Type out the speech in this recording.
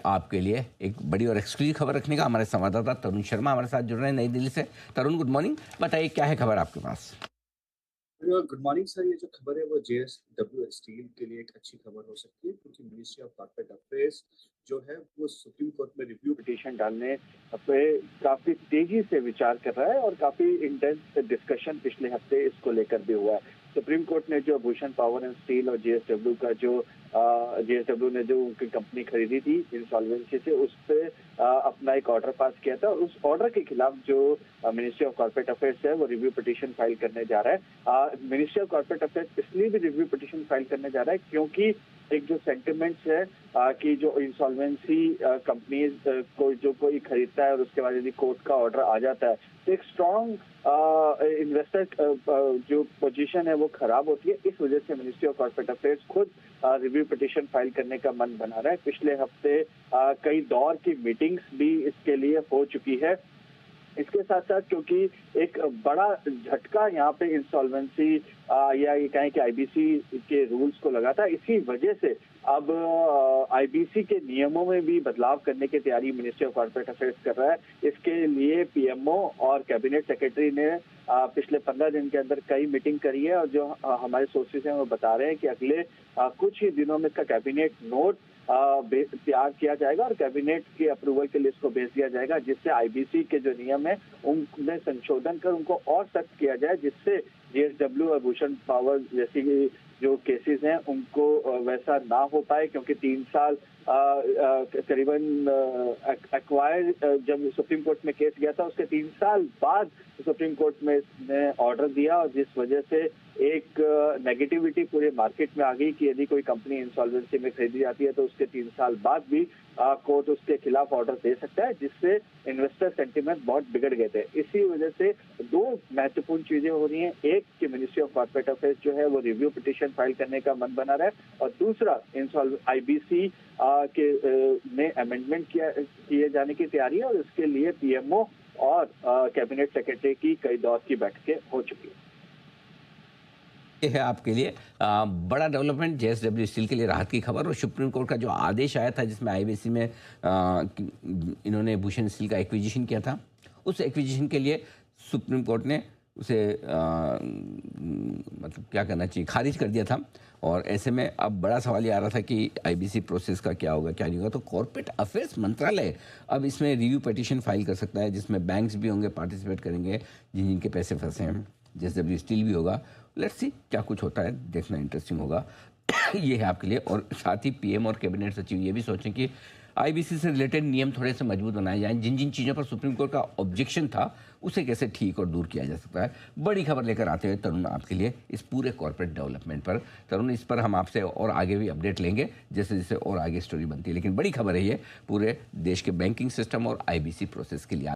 आपके लिए एक बड़ी और एक्सक्लूसिव खबर रखने का हमारे संवाददाता तरुण शर्मा हमारे साथ जुड़ रहे हैं नई दिल्ली से। तरुण, गुड मॉर्निंग। बताइए क्या है खबर आपके पास? Good morning sir. ये जो खबर है वो जेएसडब्ल्यू स्टील के लिए एक अच्छी खबर हो सकती है, क्योंकि मिनिस्ट्री ऑफ कॉर्पोरेट अफेयर्स जो है वो सुप्रीम कोर्ट में रिव्यू पिटीशन डालने पे काफी तेजी से विचार कर रहा है और काफी इंटेंस डिस्कशन पिछले हफ्ते इसको लेकर भी हुआ है। सुप्रीम कोर्ट ने जो भूषण पावर एंड स्टील और जेएसडब्ल्यू का जो जेएसडब्ल्यू ने जो उनकी कंपनी खरीदी थी इंसॉल्वेंसी से, उस पे अपना एक ऑर्डर पास किया था। उस ऑर्डर के खिलाफ जो मिनिस्ट्री ऑफ कॉर्पोरेट अफेयर्स है वो रिव्यू पिटीशन फाइल करने जा रहा है। मिनिस्ट्री ऑफ कॉर्पोरेट अफेयर्स इसलिए भी रिव्यू पिटीशन फाइल करने जा रहा है क्योंकि एक जो सेंटिमेंट्स है कि जो इंसॉल्वेंसी कंपनीज को जो कोई खरीदता है और उसके बाद यदि कोर्ट का ऑर्डर आ जाता है तो एक स्ट्रॉन्ग इन्वेस्टर जो पोजीशन है वो खराब होती है। इस वजह से मिनिस्ट्री ऑफ कॉर्पोरेट अफेयर्स खुद रिव्यू पिटीशन फाइल करने का मन बना रहा है। पिछले हफ्ते कई दौर की मीटिंग्स भी इसके लिए हो चुकी है। इसके साथ साथ क्योंकि एक बड़ा झटका यहाँ पे इंसॉल्वेंसी या ये कहें कि आईबीसी के रूल्स को लगा था, इसी वजह से अब आईबीसी के नियमों में भी बदलाव करने की तैयारी मिनिस्ट्री ऑफ कॉर्पोरेट अफेयर्स कर रहा है। इसके लिए पीएमओ और कैबिनेट सेक्रेटरी ने पिछले 15 दिन के अंदर कई मीटिंग करी है और जो हमारे सोर्सेज हैं वो बता रहे हैं कि अगले कुछ ही दिनों में इसका कैबिनेट नोट तैयार किया जाएगा और कैबिनेट के अप्रूवल के लिए इसको भेज दिया जाएगा, जिससे आईबीसी के जो नियम है उनमें संशोधन कर उनको और सख्त किया जाए, जिससे जेएसडब्ल्यू और भूषण पावर जैसी जो केसेस हैं उनको वैसा ना हो पाए। क्योंकि 3 साल करीबन एक्वायर जब सुप्रीम कोर्ट में केस गया था उसके 3 साल बाद सुप्रीम कोर्ट में इसने ऑर्डर दिया और जिस वजह से एक नेगेटिविटी पूरे मार्केट में आ गई कि यदि कोई कंपनी इंसॉल्वेंसी में खरीदी जाती है तो उसके 3 साल बाद भी कोर्ट उसके खिलाफ ऑर्डर दे सकता है, जिससे इन्वेस्टर सेंटिमेंट बहुत बिगड़ गए थे। इसी वजह से 2 महत्वपूर्ण चीजें हो रही हैं। एक कि मिनिस्ट्री ऑफ कॉर्पोरेट अफेयर्स जो है वो रिव्यू पिटीशन फाइल करने का मन बना रहा है और दूसरा आईबीसी के में अमेंडमेंट किए जाने की तैयारी है और इसके लिए पीएमओ और कैबिनेट सेक्रेटरी की कई दौर की बैठकें हो चुकी है। ये है आपके लिए बड़ा डेवलपमेंट जेएसडब्ल्यू स्टील के लिए राहत की खबर। और सुप्रीम कोर्ट का जो आदेश आया था जिसमें आईबीसी में इन्होंने भूषण स्टील का एक्विजिशन किया था, उस एक्विजिशन के लिए सुप्रीम कोर्ट ने उसे मतलब क्या करना चाहिए, खारिज कर दिया था। और ऐसे में अब बड़ा सवाल ये आ रहा था कि आईबीसी प्रोसेस का क्या होगा क्या नहीं होगा। तो कॉर्पोरेट अफेयर्स मंत्रालय अब इसमें रिव्यू पिटीशन फाइल कर सकता है, जिसमें बैंक्स भी होंगे, पार्टिसिपेट करेंगे जिनके पैसे फंसे हैं, जेएसडब्ल्यू स्टील भी होगा। लेट्स सी क्या कुछ होता है, देखना इंटरेस्टिंग होगा। ये है आपके लिए। और साथ ही पीएम और कैबिनेट सचिव ये भी सोचें कि आईबीसी से रिलेटेड नियम थोड़े से मजबूत बनाए जाएं। जिन जिन चीज़ों पर सुप्रीम कोर्ट का ऑब्जेक्शन था उसे कैसे ठीक और दूर किया जा सकता है। बड़ी खबर लेकर आते हुए तरुण आपके लिए इस पूरे कॉर्पोरेट डेवलपमेंट पर। तरुण, इस पर हम आपसे और आगे भी अपडेट लेंगे जैसे जैसे और आगे स्टोरी बनती है, लेकिन बड़ी खबर है ये पूरे देश के बैंकिंग सिस्टम और आईबीसी प्रोसेस के लिए।